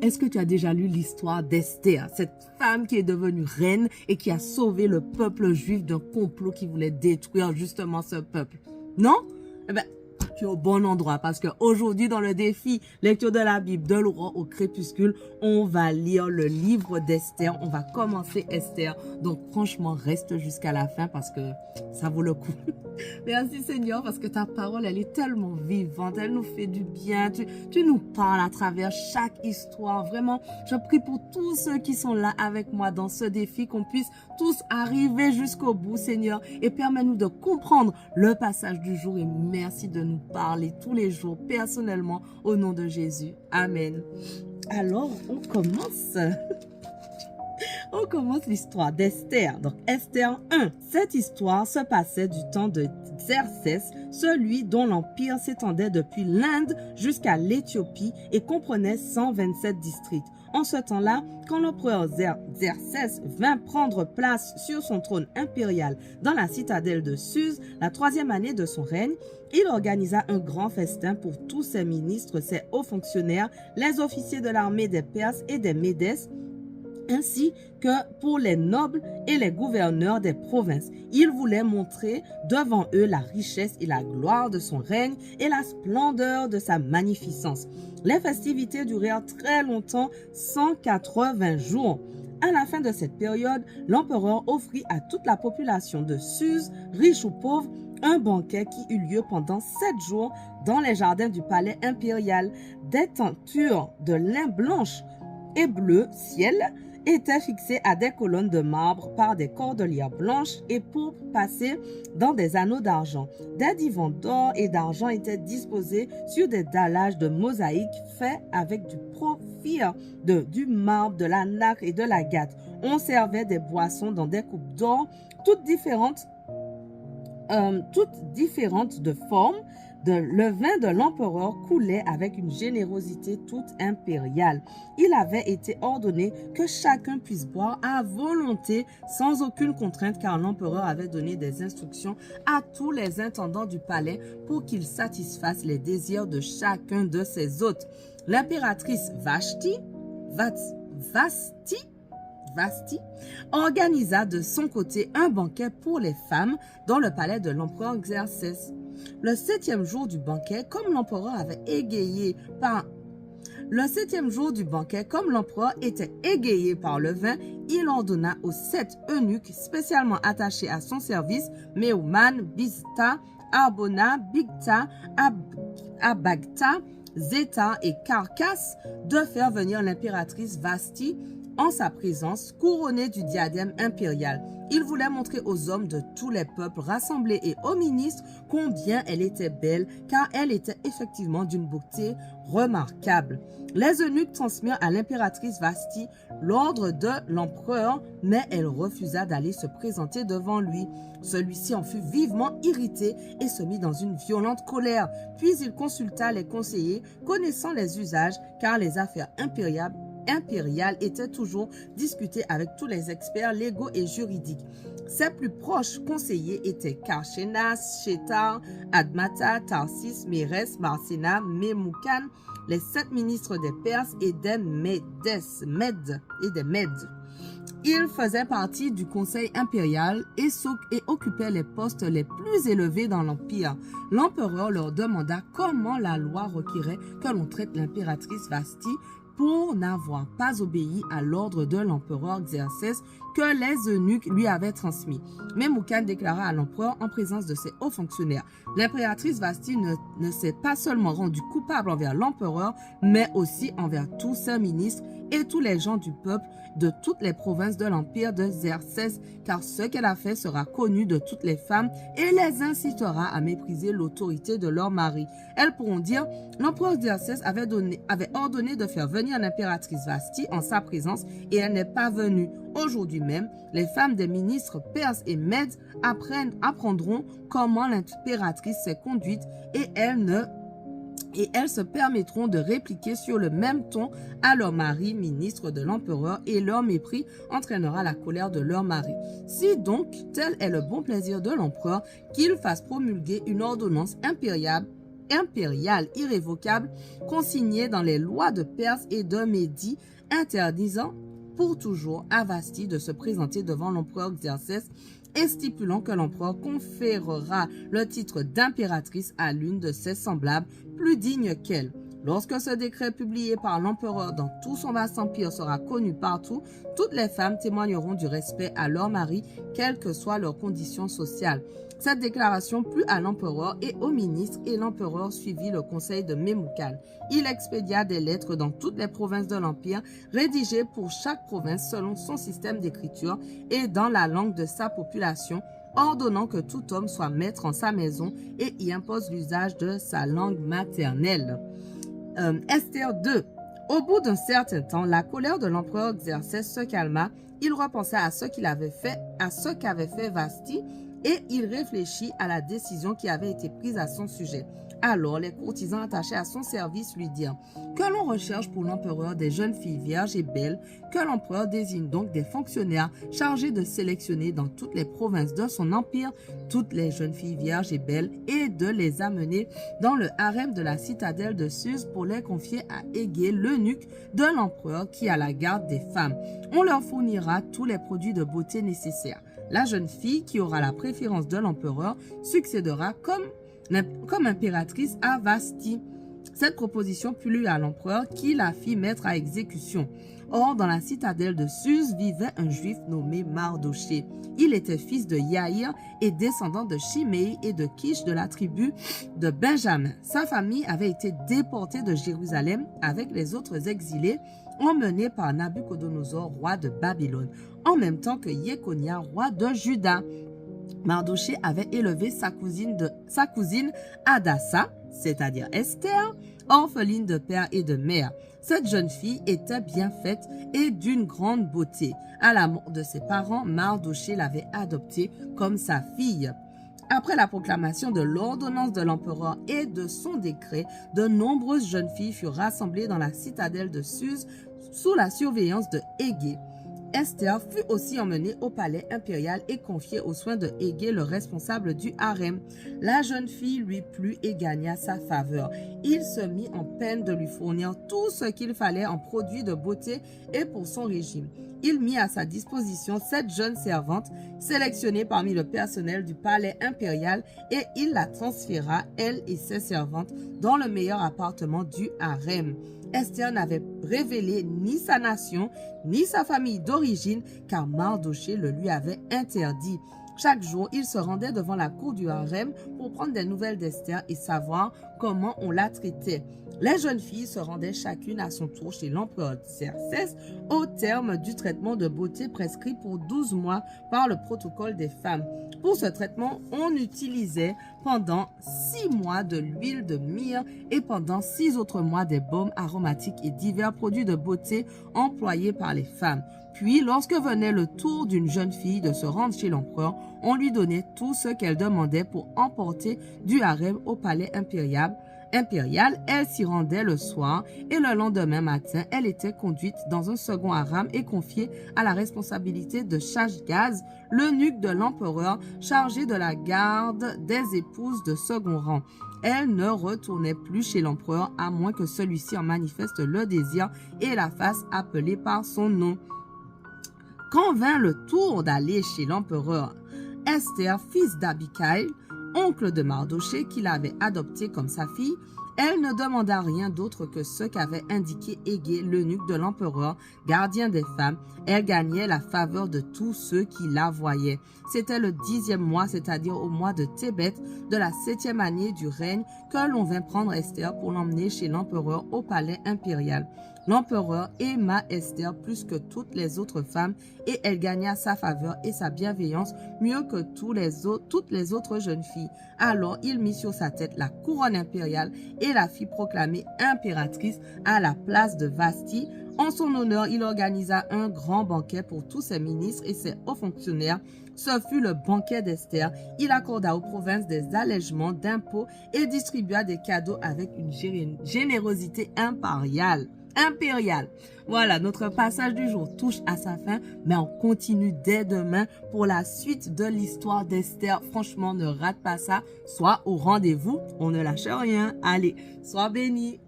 est-ce que tu as déjà lu l'histoire d'Esther, cette femme qui est devenue reine et qui a sauvé le peuple juif d'un complot qui voulait détruire justement ce peuple? Non? Eh bien, tu es au bon endroit parce qu'aujourd'hui, dans le défi lecture de la Bible de l'aurore au crépuscule, on va lire le livre d'Esther. On va commencer Esther. Donc, franchement, reste jusqu'à la fin parce que ça vaut le coup. Merci Seigneur parce que ta parole, elle est tellement vivante. Elle nous fait du bien. Tu nous parles à travers chaque histoire. Vraiment, je prie pour tous ceux qui sont là avec moi dans ce défi, qu'on puisse tous arriver jusqu'au bout, Seigneur, et permets-nous de comprendre le passage du jour et merci de nous parler tous les jours personnellement au nom de Jésus. Amen. Alors, on commence. On commence l'histoire d'Esther. Donc, Esther 1. Cette histoire se passait du temps de Xerxès, celui dont l'empire s'étendait depuis l'Inde jusqu'à l'Éthiopie et comprenait 127 districts. En ce temps-là, quand l'empereur Xerxès vint prendre place sur son trône impérial dans la citadelle de Suse, la 3e année de son règne, il organisa un grand festin pour tous ses ministres, ses hauts fonctionnaires, les officiers de l'armée des Perses et des Médès, ainsi que pour les nobles et les gouverneurs des provinces. Il voulait montrer devant eux la richesse et la gloire de son règne et la splendeur de sa magnificence. Les festivités durèrent très longtemps, 180 jours. À la fin de cette période, l'empereur offrit à toute la population de Suse, riche ou pauvre, un banquet qui eut lieu pendant 7 jours dans les jardins du palais impérial. Des tentures de lin blanche et bleu ciel étaient fixées à des colonnes de marbre par des cordelières blanches et pourpres passées dans des anneaux d'argent. Des divans d'or et d'argent étaient disposés sur des dallages de mosaïque faits avec du porphyre, du marbre, de la nacre et de l'agate. On servait des boissons dans des coupes d'or, toutes différentes de forme. Le vin de l'empereur coulait avec une générosité toute impériale. Il avait été ordonné que chacun puisse boire à volonté sans aucune contrainte car l'empereur avait donné des instructions à tous les intendants du palais pour qu'ils satisfassent les désirs de chacun de ses hôtes. L'impératrice Vashti organisa de son côté un banquet pour les femmes dans le palais de l'empereur Xerxès. Le 7e jour du banquet, comme l'empereur était égayé par le vin, il ordonna aux 7 eunuques spécialement attachés à son service, Méouman, Biztha, Arbona, Bigtha, Abagtha, Zéta et Carcasse, de faire venir l'impératrice Vashti en sa présence, couronnée du diadème impérial. Il voulait montrer aux hommes de tous les peuples rassemblés et aux ministres combien elle était belle, car elle était effectivement d'une beauté remarquable. Les eunuques transmirent à l'impératrice Vashti l'ordre de l'empereur, mais elle refusa d'aller se présenter devant lui. Celui-ci en fut vivement irrité et se mit dans une violente colère. Puis il consulta les conseillers connaissant les usages, car les affaires impériales était toujours discutée avec tous les experts légaux et juridiques. Ses plus proches conseillers étaient Karchenas, Shetar, Admata, Tarsis, Mérès, Marséna, Memoukan, les 7 ministres des Perses et des Mèdes. Ils faisaient partie du conseil impérial et occupaient les postes les plus élevés dans l'empire. L'empereur leur demanda comment la loi requérait que l'on traite l'impératrice Vashti pour n'avoir pas obéi à l'ordre de l'empereur Xerxès que les eunuques lui avaient transmis. Memoukan déclara à l'empereur en présence de ses hauts fonctionnaires: l'impératrice Vashti ne s'est pas seulement rendue coupable envers l'empereur, mais aussi envers tous ses ministres et tous les gens du peuple de toutes les provinces de l'empire de Xerxès, car ce qu'elle a fait sera connu de toutes les femmes et les incitera à mépriser l'autorité de leur mari. Elles pourront dire: l'empereur Xerxès avait ordonné de faire venir l'impératrice Vashti en sa présence et elle n'est pas venue. Aujourd'hui même, les femmes des ministres perses et mèdes apprendront comment l'impératrice s'est conduite et elles se permettront de répliquer sur le même ton à leur mari, ministre de l'empereur, et leur mépris entraînera la colère de leur mari. Si donc tel est le bon plaisir de l'empereur, qu'il fasse promulguer une ordonnance impériale impérial irrévocable consigné dans les lois de Perse et de Médie, interdisant pour toujours à Vasthi de se présenter devant l'empereur Xerxès et stipulant que l'empereur conférera le titre d'impératrice à l'une de ses semblables plus dignes qu'elle. Lorsque ce décret publié par l'empereur dans tout son vaste empire sera connu partout, toutes les femmes témoigneront du respect à leur mari, quelles que soient leurs conditions sociales. Cette déclaration plut à l'empereur et aux ministres, et l'empereur suivit le conseil de Memucan. Il expédia des lettres dans toutes les provinces de l'empire, rédigées pour chaque province selon son système d'écriture et dans la langue de sa population, ordonnant que tout homme soit maître en sa maison et y impose l'usage de sa langue maternelle. Esther 2. Au bout d'un certain temps, la colère de l'empereur Xerxès se calma. Il repensa à ce qu'avait fait Vasthi et il réfléchit à la décision qui avait été prise à son sujet. Alors les courtisans attachés à son service lui dirent que l'on recherche pour l'empereur des jeunes filles vierges et belles, que l'empereur désigne donc des fonctionnaires chargés de sélectionner dans toutes les provinces de son empire toutes les jeunes filles vierges et belles et de les amener dans le harem de la citadelle de Suse pour les confier à Égée, l'eunuque de l'empereur qui a la garde des femmes. On leur fournira tous les produits de beauté nécessaires. La jeune fille qui aura la préférence de l'empereur succédera comme impératrice à Vasthi. Cette proposition plut à l'empereur qui la fit mettre à exécution. Or, dans la citadelle de Suse vivait un juif nommé Mardoché. Il était fils de Yaïr et descendant de Shimei et de Kish de la tribu de Benjamin. Sa famille avait été déportée de Jérusalem avec les autres exilés, emmenés par Nabuchodonosor, roi de Babylone, en même temps que Yekonia, roi de Juda. Mardoché avait élevé sa cousine Hadassa, c'est-à-dire Esther, orpheline de père et de mère. Cette jeune fille était bien faite et d'une grande beauté. À la mort de ses parents, Mardoché l'avait adoptée comme sa fille. Après la proclamation de l'ordonnance de l'empereur et de son décret, de nombreuses jeunes filles furent rassemblées dans la citadelle de Suse sous la surveillance de Égée. Esther fut aussi emmenée au palais impérial et confiée aux soins de Égée, le responsable du harem. La jeune fille lui plut et gagna sa faveur. Il se mit en peine de lui fournir tout ce qu'il fallait en produits de beauté et pour son régime. Il mit à sa disposition 7 jeunes servantes sélectionnées parmi le personnel du palais impérial et il la transféra, elle et ses servantes, dans le meilleur appartement du harem. Esther n'avait révélé ni sa nation, ni sa famille d'origine, car Mardoché le lui avait interdit. Chaque jour, il se rendait devant la cour du harem pour prendre des nouvelles d'Esther et savoir comment on la traitait. Les jeunes filles se rendaient chacune à son tour chez l'empereur Xerxès au terme du traitement de beauté prescrit pour 12 mois par le protocole des femmes. Pour ce traitement, on utilisait pendant 6 mois de l'huile de myrrhe et pendant 6 autres mois des baumes aromatiques et divers produits de beauté employés par les femmes. Puis, lorsque venait le tour d'une jeune fille de se rendre chez l'empereur, on lui donnait tout ce qu'elle demandait pour emporter du harem au palais impérial. Elle s'y rendait le soir et le lendemain matin, elle était conduite dans un second harem et confiée à la responsabilité de Shashgaz, l'eunuque de l'empereur chargé de la garde des épouses de second rang. Elle ne retournait plus chez l'empereur à moins que celui-ci en manifeste le désir et la fasse appeler par son nom. Quand vint le tour d'aller chez l'empereur, Esther, fils d'Abicaïl, oncle de Mardoché, qui l'avait adopté comme sa fille, elle ne demanda rien d'autre que ce qu'avait indiqué Égée, l'eunuque de l'empereur, gardien des femmes. Elle gagnait la faveur de tous ceux qui la voyaient. C'était le 10e mois, c'est-à-dire au mois de Tébet, de la 7e année du règne, que l'on vint prendre Esther pour l'emmener chez l'empereur au palais impérial. L'empereur aima Esther plus que toutes les autres femmes et elle gagna sa faveur et sa bienveillance mieux que toutes les autres jeunes filles. Alors il mit sur sa tête la couronne impériale et la fit proclamer impératrice à la place de Vasthi. En son honneur, il organisa un grand banquet pour tous ses ministres et ses hauts fonctionnaires. Ce fut le banquet d'Esther. Il accorda aux provinces des allègements d'impôts et distribua des cadeaux avec une générosité impériale. impériale. Voilà, notre passage du jour touche à sa fin, mais on continue dès demain pour la suite de l'histoire d'Esther. Franchement, ne rate pas ça. Sois au rendez-vous, on ne lâche rien. Allez, sois béni.